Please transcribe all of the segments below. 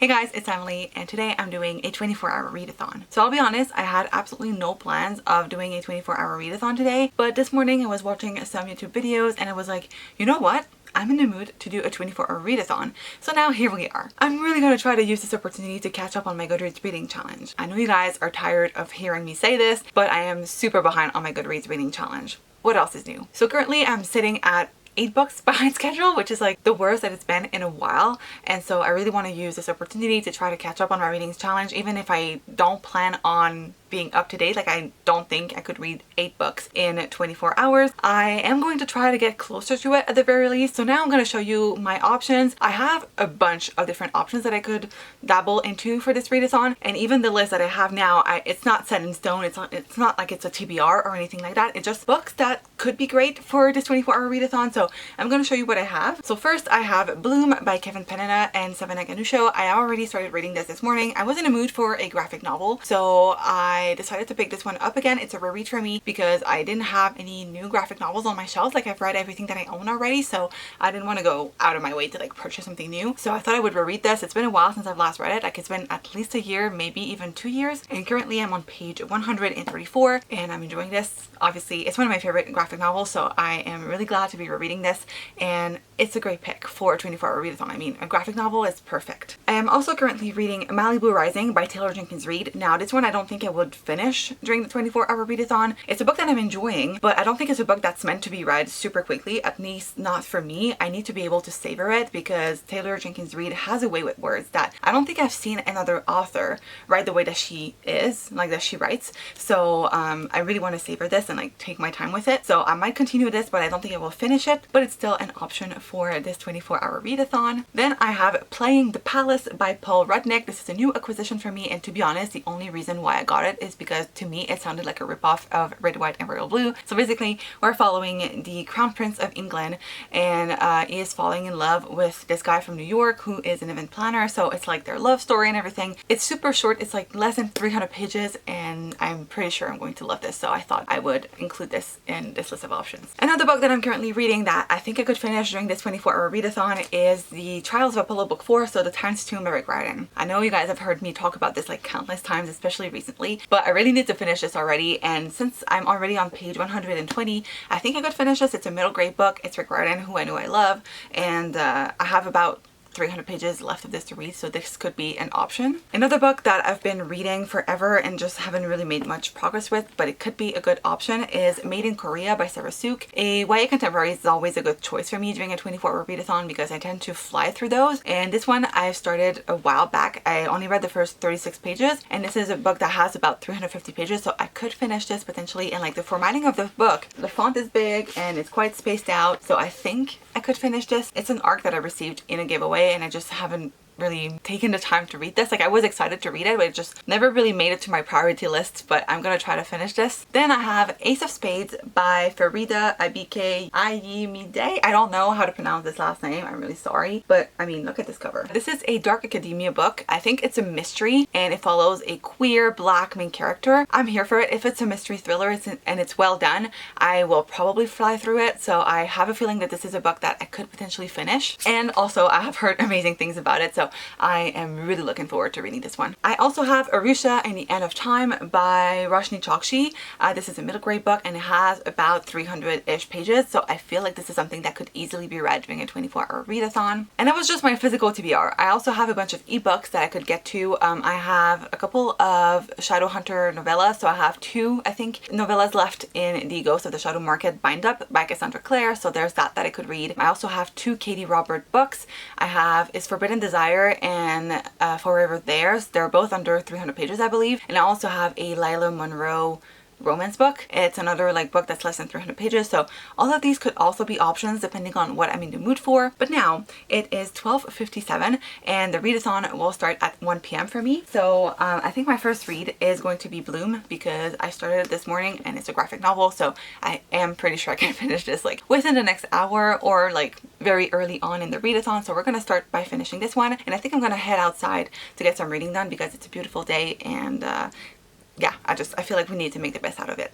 Hey guys, it's Emily and today I'm doing a 24-hour readathon. So I'll be honest, I had absolutely no plans of doing a 24-hour readathon today, but this morning I was watching some YouTube videos and I was like, you know what? I'm in the mood to do a 24-hour readathon. So now here we are. I'm really going to try to use this opportunity to catch up on my Goodreads reading challenge. I know you guys are tired of hearing me say this, but I am super behind on my Goodreads reading challenge. What else is new? So currently I'm sitting at 8 books behind schedule, which is like the worst that it's been in a while, and so I really want to use this opportunity to try to catch up on my readings challenge, even if I don't plan on being up to date. Like, I don't think I could read 8 books in 24 hours. I am going to try to get closer to it at the very least. So now I'm going to show you my options. I have a bunch of different options that I could dabble into for this readathon, and even the list that I have now, it's not set in stone. It's not like it's a TBR or anything like that. It's just books that could be great for this 24-hour readathon. So I'm going to show you what I have. So first I have Bloom by Kevin Penina and Savannah Ganusho. I already started reading this morning. I was in a mood for a graphic novel, so I decided to pick this one up again. It's a reread for me because I didn't have any new graphic novels on my shelves. Like, I've read everything that I own already, so I didn't want to go out of my way to like purchase something new. So I thought I would reread this. It's been a while since I've last read it. Like, it's been at least a year, maybe even 2 years. And currently I'm on page 134 and I'm enjoying this. Obviously, it's one of my favorite graphic novels, so I am really glad to be rereading this. And it's a great pick for a 24-hour readathon. I mean, a graphic novel is perfect. I am also currently reading Malibu Rising by Taylor Jenkins Reid. Now, this one I don't think I would finish during the 24-hour readathon. It's a book that I'm enjoying, but I don't think it's a book that's meant to be read super quickly, at least not for me. I need to be able to savor it because Taylor Jenkins Reid has a way with words that I don't think I've seen another author write the way that she is, like that she writes. So I really want to savor this and like take my time with it. So I might continue this, but I don't think I will finish it, but it's still an option for this 24-hour readathon. Then I have Playing the Palace by Paul Rudnick. This is a new acquisition for me, and to be honest, the only reason why I got it is because to me it sounded like a ripoff of Red, White and Royal Blue. So basically we're following the Crown Prince of England, and he is falling in love with this guy from New York who is an event planner. So it's like their love story and everything. It's super short. It's like less than 300 pages and I'm pretty sure I'm going to love this, so I thought I would include this in this list of options. Another book that I'm currently reading that I think I could finish during this 24-hour readathon is The Trials of Apollo Book 4, so The Times Tomb by Rick Riordan. I know you guys have heard me talk about this like countless times, especially recently, but I really need to finish this already, and since I'm already on page 120, I think I could finish this. It's a middle grade book. It's Rick Riordan, who I know I love, and I have about 300 pages left of this to read, so this could be an option. Another book that I've been reading forever and just haven't really made much progress with, but it could be a good option, is Made in Korea by Sarah Suk. A YA contemporary is always a good choice for me during a 24-hour readathon because I tend to fly through those, and this one I've started a while back. I only read the first 36 pages, and this is a book that has about 350 pages, so I could finish this potentially. And like, the formatting of the book, the font is big and it's quite spaced out, so I think I could finish this. It's an ARC that I received in a giveaway, and I just haven't really taken the time to read this. Like, I was excited to read it, but it just never really made it to my priority list, but I'm gonna try to finish this. Then I have Ace of Spades by Farida Abike Ayimide. I don't know how to pronounce this last name. I'm really sorry, but I mean, look at this cover. This is a dark academia book. I think it's a mystery and it follows a queer black main character. I'm here for it. If it's a mystery thriller and it's well done, I will probably fly through it. So I have a feeling that this is a book that I could potentially finish, and also I have heard amazing things about it, so I am really looking forward to reading this one. I also have Arusha and the End of Time by Roshni Chokshi. This is a middle grade book and it has about 300-ish pages, so I feel like this is something that could easily be read during a 24-hour readathon. And that was just my physical TBR. I also have a bunch of ebooks that I could get to. I have a couple of Shadowhunter novellas, so I have 2, I think, novellas left in the Ghost of the Shadow Market bind up by Cassandra Clare, so there's that I could read. I also have 2 Katie Robert books. I have Is Forbidden Desire and Forever Theirs. They're both under 300 pages, I believe. And I also have a Lila Monroe romance book. It's another like book that's less than 300 pages, so all of these could also be options depending on what I'm in the mood for. But now it is 12:57 and the readathon will start at 1 p.m. for me. So I think my first read is going to be Bloom because I started it this morning and it's a graphic novel, so I am pretty sure I can finish this like within the next hour or like very early on in the readathon. So we're gonna start by finishing this one, and I think I'm gonna head outside to get some reading done because it's a beautiful day, and yeah, I feel like we need to make the best out of it.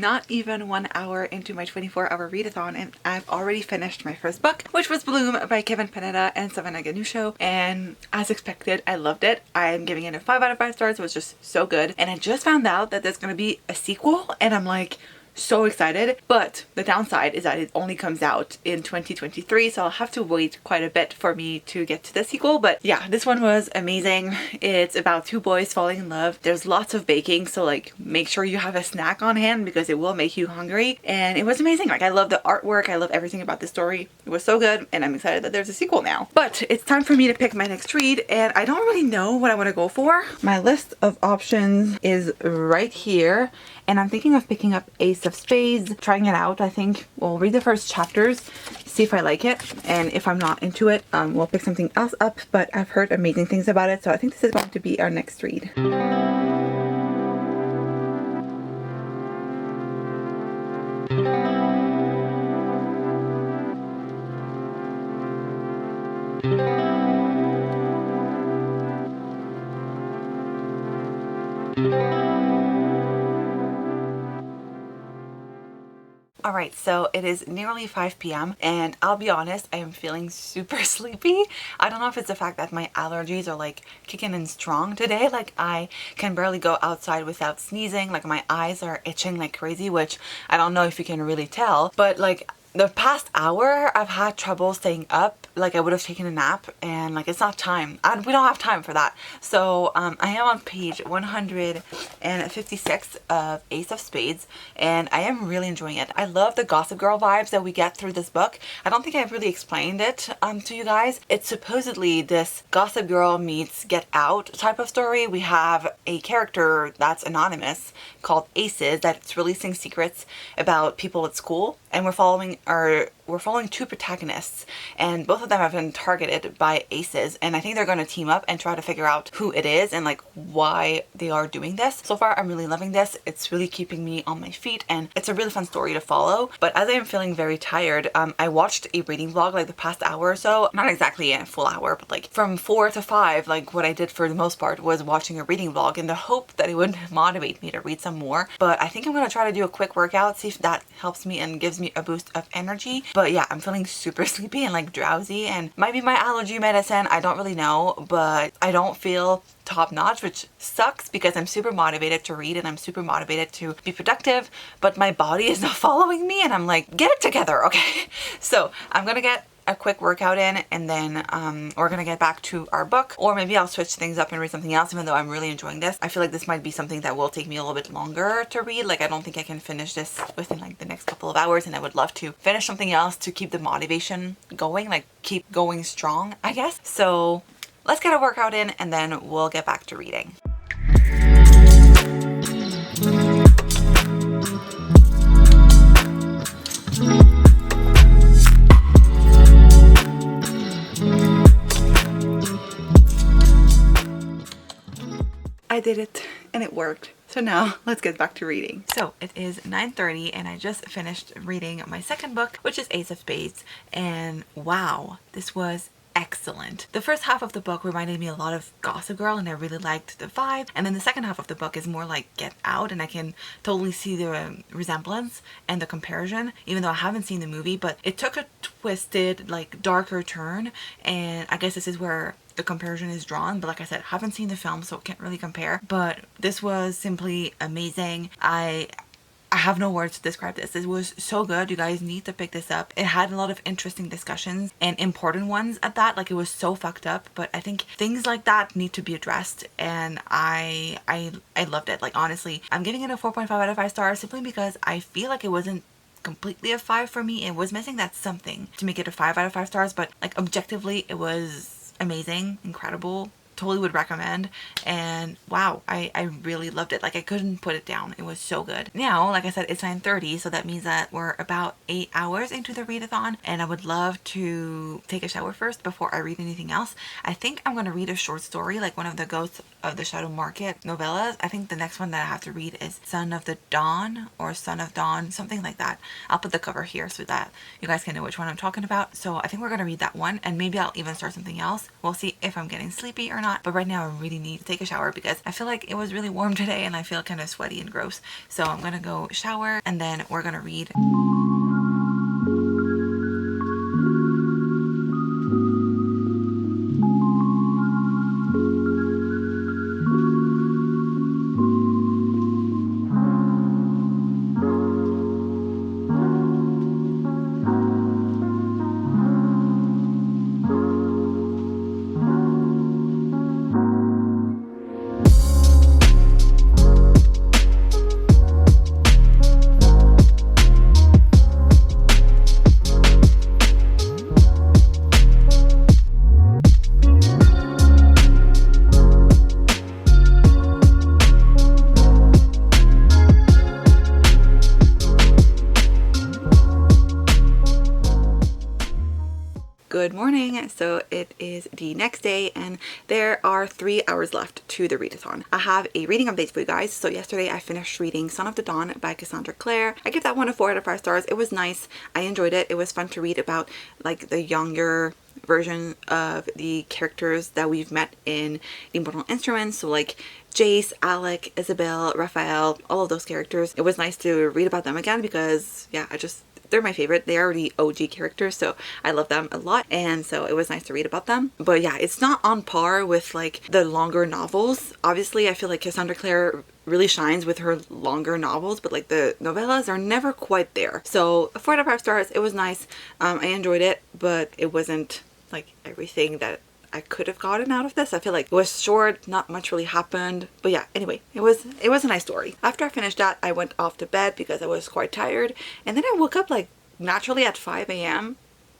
not even 1 hour into my 24-hour readathon and I've already finished my first book, which was Bloom by Kevin Panetta and Savannah Ganusho, and as expected, I loved it. I'm giving it a 5 out of 5 stars. It was just so good, and I just found out that there's gonna be a sequel and I'm like so excited, but the downside is that it only comes out in 2023, so I'll have to wait quite a bit for me to get to the sequel. But yeah, this one was amazing. It's about two boys falling in love. There's lots of baking, so like make sure you have a snack on hand because it will make you hungry, and it was amazing. Like I love the artwork, I love everything about the story. It was so good, and I'm excited that there's a sequel now. But it's time for me to pick my next read, and I don't really know what I want to go for. My list of options is right here, and I'm thinking of picking up Ace of Spades, trying it out. I think we'll read the first chapters, see if I like it, and if I'm not into it, we'll pick something else up, but I've heard amazing things about it, so I think this is going to be our next read. Alright, so it is nearly 5 p.m. and I'll be honest, I am feeling super sleepy. I don't know if it's the fact that my allergies are like kicking in strong today. Like I can barely go outside without sneezing. Like my eyes are itching like crazy, which I don't know if you can really tell, but like the past hour I've had trouble staying up. Like I would have taken a nap, and like it's not time. We don't have time for that. So I am on page 156 of Ace of Spades, and I am really enjoying it. I love the Gossip Girl vibes that we get through this book. I don't think I've really explained it to you guys. It's supposedly this Gossip Girl meets Get Out type of story. We have a character that's anonymous called Aces that's releasing secrets about people at school, and we're following two protagonists, and both of them have been targeted by Aces, and I think they're going to team up and try to figure out who it is and like why they are doing this. So far I'm really loving this. It's really keeping me on my feet, and it's a really fun story to follow. But as I am feeling very tired, I watched a reading vlog like the past hour or so. Not exactly a full hour, but like from 4 to 5, like what I did for the most part was watching a reading vlog in the hope that it would motivate me to read some more. But I think I'm going to try to do a quick workout, see if that helps me and gives me a boost of energy. But yeah, I'm feeling super sleepy and like drowsy, and might be my allergy medicine, I don't really know, but I don't feel top notch, which sucks because I'm super motivated to read and I'm super motivated to be productive, but my body is not following me, and I'm like, get it together, okay? So I'm gonna get a quick workout in, and then we're gonna get back to our book, or maybe I'll switch things up and read something else. Even though I'm really enjoying this, I feel like this might be something that will take me a little bit longer to read. Like I don't think I can finish this within like the next couple of hours, and I would love to finish something else to keep the motivation going, like keep going strong, I guess. So let's get a workout in and then we'll get back to reading. I did it and it worked. So now let's get back to reading. So it is 9:30 and I just finished reading my second book, which is Ace of Spades, and wow, this was excellent. The first half of the book reminded me a lot of Gossip Girl, and I really liked the vibe, and then the second half of the book is more like Get Out, and I can totally see the resemblance and the comparison, even though I haven't seen the movie. But it took a twisted, like darker turn, and I guess this is where the comparison is drawn. But like I said, haven't seen the film, so can't really compare, but this was simply amazing. I have no words to describe this. It was so good. You guys need to pick this up. It had a lot of interesting discussions, and important ones at that. Like it was so fucked up, but I think things like that need to be addressed, and I loved it. Like honestly, I'm giving it a 4.5 out of 5 stars simply because I feel like it wasn't completely a 5 for me. It was missing that something to make it a 5 out of 5 stars, but like objectively it was amazing, incredible, totally would recommend. And wow, I really loved it. Like I couldn't put it down. It was so good. Now, like I said, it's 9:30, so that means that we're about 8 hours into the readathon, and I would love to take a shower first before I read anything else. I think I'm gonna read a short story, like one of the Ghosts of the Shadow Market novellas. I think the next one that I have to read is Son of the Dawn, or Son of Dawn, something like that. I'll put the cover here so that you guys can know which one I'm talking about. So I think we're gonna read that one, and maybe I'll even start something else. We'll see if I'm getting sleepy or not. not. But right now I really need to take a shower because I feel like it was really warm today and I feel kind of sweaty and gross. So I'm gonna go shower and then we're gonna read. Good morning. So it is the next day and there are 3 hours left to the readathon. I have a reading update for you guys. So yesterday I finished reading Son of the Dawn by Cassandra Clare. I give that one a 4 out of 5 stars. It was nice. I enjoyed it. It was fun to read about like the younger version of the characters that we've met in the Mortal Instruments. So like Jace, Alec, Isabel, Raphael, all of those characters. It was nice to read about them again because yeah, they're my favorite. They are the OG characters, so I love them a lot, and so it was nice to read about them. But yeah, it's not on par with like the longer novels. Obviously, I feel like Cassandra Clare really shines with her longer novels, but like the novellas are never quite there. So 4 out of 5 stars. It was nice. I enjoyed it, but it wasn't like everything that I could have gotten out of this. I feel like it was short, not much really happened, but yeah, anyway, it was a nice story. After I finished that, I went off to bed because I was quite tired, and then I woke up like naturally at 5 a.m.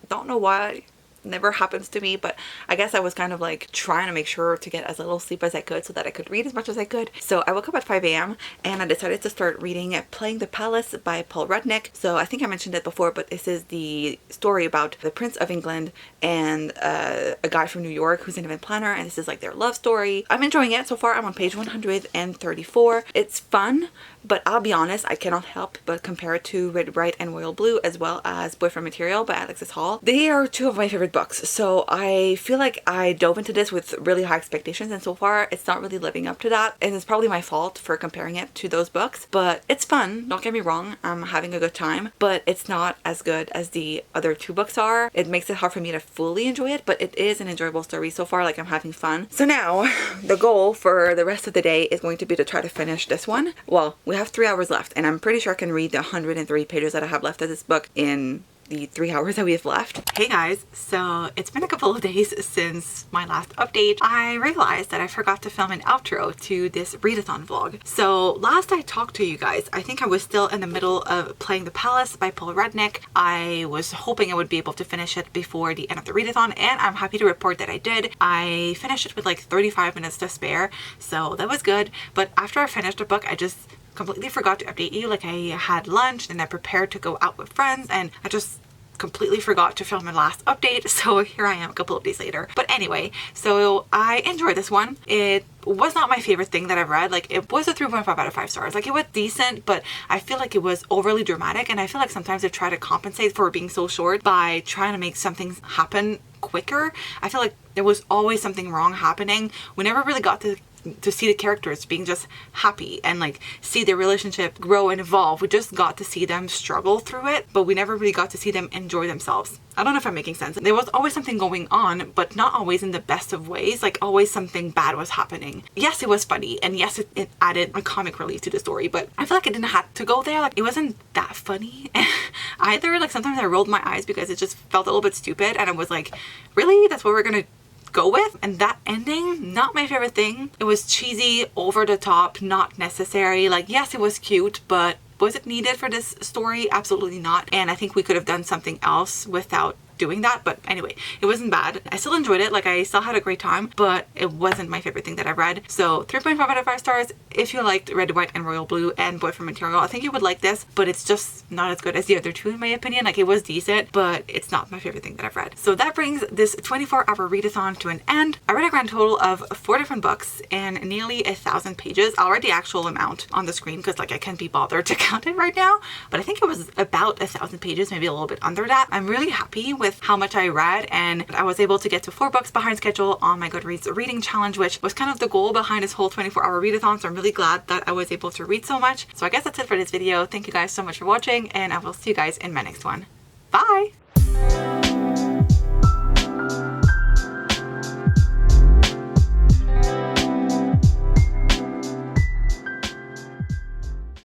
Don't know why. Never happens to me, but I guess I was kind of like trying to make sure to get as little sleep as I could so that I could read as much as I could. So I woke up at 5 a.m. and I decided to start reading Playing the Palace by Paul Rudnick. So I think I mentioned it before, but this is the story about the Prince of England and a guy from New York who's an event planner, and this is like their love story. I'm enjoying it so far. I'm on page 134. It's fun, but I'll be honest, I cannot help but compare it to Red, Bright, and Royal Blue, as well as Boyfriend Material by Alexis Hall. They are two of my favorite books, so I feel like I dove into this with really high expectations, and so far it's not really living up to that, and it's probably my fault for comparing it to those books. But it's fun, don't get me wrong, I'm having a good time, but it's not as good as the other two books are. It makes it hard for me to fully enjoy it, but it is an enjoyable story so far. Like, I'm having fun. So now the goal for the rest of the day is going to be to try to finish this one. Well, we have 3 hours left, and I'm pretty sure I can read the 103 pages that I have left of this book in the 3 hours that we have left. Hey guys, so it's been a couple of days since my last update. I realized that I forgot to film an outro to this readathon vlog. So last I talked to you guys, I think I was still in the middle of Playing the Palace by Paul Rudnick. I was hoping I would be able to finish it before the end of the readathon, and I'm happy to report that I did. I finished it with like 35 minutes to spare, so that was good. But after I finished the book, I just completely forgot to update you. Like, I had lunch and I prepared to go out with friends, and I just completely forgot to film my last update, so here I am a couple of days later. But anyway, so I enjoyed this one. It was not my favorite thing that I've read. Like, it was a 3.5 out of 5 stars. Like, it was decent, but I feel like it was overly dramatic, and I feel like sometimes they try to compensate for being so short by trying to make something happen quicker. I feel like there was always something wrong happening. We never really got to see the characters being just happy and like see their relationship grow and evolve. We just got to see them struggle through it, but we never really got to see them enjoy themselves. I don't know if I'm making sense. There was always something going on, but not always in the best of ways. Like, always something bad was happening. Yes, it was funny, and yes, it added a comic relief to the story, but I feel like it didn't have to go there. Like, it wasn't that funny either. Like, sometimes I rolled my eyes because it just felt a little bit stupid, and I was like, really? That's what we're gonna go with? And that ending, not my favorite thing. It was cheesy, over the top, not necessary. Like, yes, it was cute, but was it needed for this story? Absolutely not. And I think we could have done something else without doing that. But anyway, it wasn't bad. I still enjoyed it. Like, I still had a great time, but it wasn't my favorite thing that I read. So 3.5 out of 5 stars. If you liked Red, White, and Royal Blue and Boyfriend Material, I think you would like this, but it's just not as good as the other two in my opinion. Like, it was decent, but it's not my favorite thing that I've read. So that brings this 24-hour readathon to an end. I read a grand total of 4 different books and nearly 1,000 pages. I'll read the actual amount on the screen because like I can't be bothered to count it right now, but I think it was about 1,000 pages, maybe a little bit under that. I'm really happy with with how much I read, and I was able to get to 4 books behind schedule on my Goodreads reading challenge, which was kind of the goal behind this whole 24-hour readathon. So I'm really glad that I was able to read so much. So I guess that's it for this video. Thank you guys so much for watching, and I will see you guys in my next one. Bye!